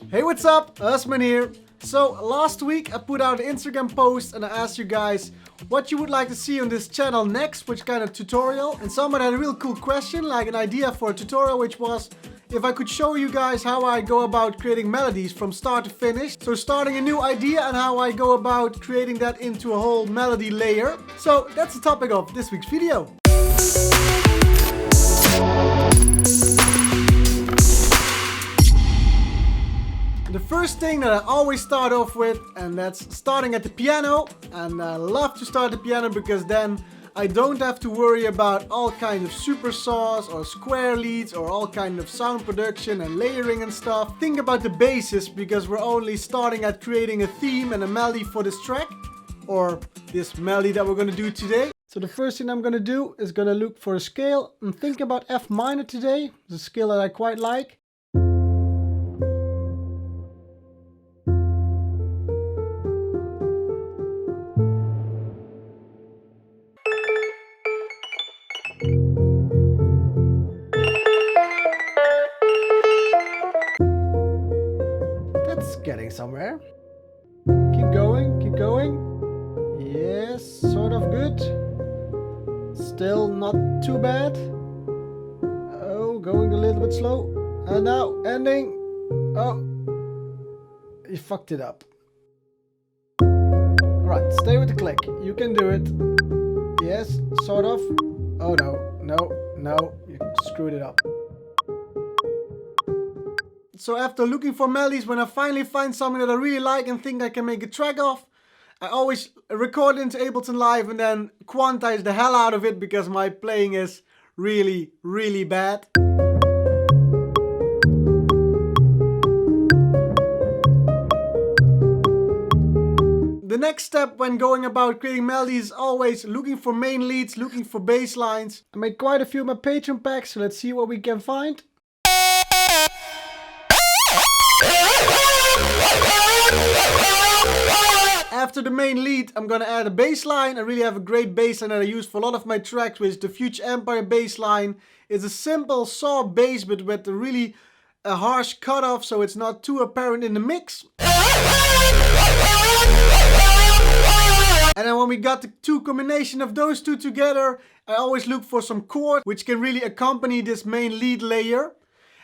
Hey, what's up? Husman here. So last week I put out an Instagram post and I asked you guys what you would like to see on this channel next, which kind of tutorial. And someone had a real cool question, like an idea for a tutorial, which was if I could show you guys how I go about creating melodies from start to finish. So starting a new idea and how I go about creating that into a whole melody layer. So that's the topic of this week's video. The first thing that I always start off with, and that's starting at the piano. And I love to start the piano because then I don't have to worry about all kinds of supersaws or square leads or all kind of sound production and layering and stuff. Think about the basis because we're only starting at creating a theme and a melody for this track or this melody that we're going to do today. So the first thing I'm going to do is going to look for a scale and think about F minor today. It's a scale that I quite like. Getting somewhere. Keep going, keep going. Yes, sort of good. Still not too bad. Oh, going a little bit slow. And now ending. Oh, you fucked it up. Alright, stay with the click. You can do it. Yes, sort of. Oh no, you screwed it up. So after looking for melodies, when I finally find something that I really like and think I can make a track of, I always record it into Ableton Live and then quantize the hell out of it because my playing is really, really bad. The next step when going about creating melodies is always looking for main leads, looking for bass lines. I made quite a few of my Patreon packs, so let's see what we can find. After the main lead, I'm gonna add a bass line. I really have a great bass line that I use for a lot of my tracks, which is the Future Empire bass line. It's a simple saw bass, but with a really harsh cutoff, so it's not too apparent in the mix. And then when we got the two combination of those two together, I always look for some chords which can really accompany this main lead layer.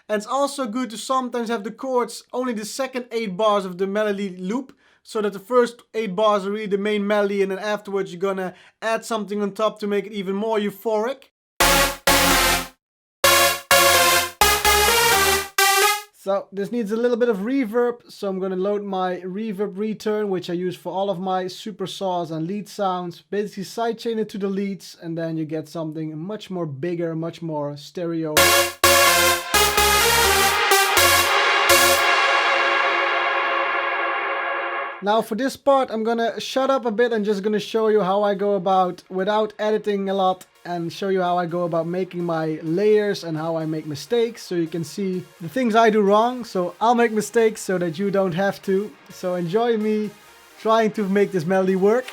And it's also good to sometimes have the chords only the second 8 bars of the melody loop, so that the first 8 bars are really the main melody and then afterwards you're gonna add something on top to make it even more euphoric. So this needs a little bit of reverb, so I'm gonna load my reverb return, which I use for all of my super saws and lead sounds. Basically sidechain it to the leads and then you get something much more bigger, much more stereo. Now for this part I'm gonna shut up a bit and just gonna show you how I go about without editing a lot and show you how I go about making my layers and how I make mistakes, so you can see the things I do wrong. So I'll make mistakes so that you don't have to. So enjoy me trying to make this melody work.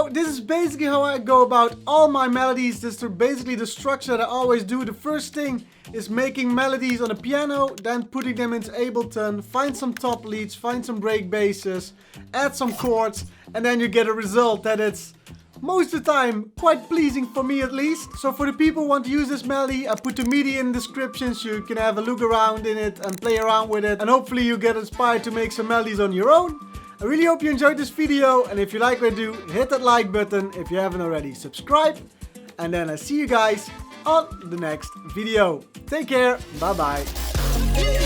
So this is basically how I go about all my melodies. This is basically the structure that I always do. The first thing is making melodies on the piano, then putting them into Ableton, find some top leads, find some break basses, add some chords, and then you get a result that it's most of the time quite pleasing for me at least. So for the people who want to use this melody, I put the MIDI in the description so you can have a look around in it and play around with it, and hopefully you get inspired to make some melodies on your own. I really hope you enjoyed this video, and if you like what I do, hit that like button. If you haven't already, subscribe, and then I see you guys on the next video. Take care, bye bye.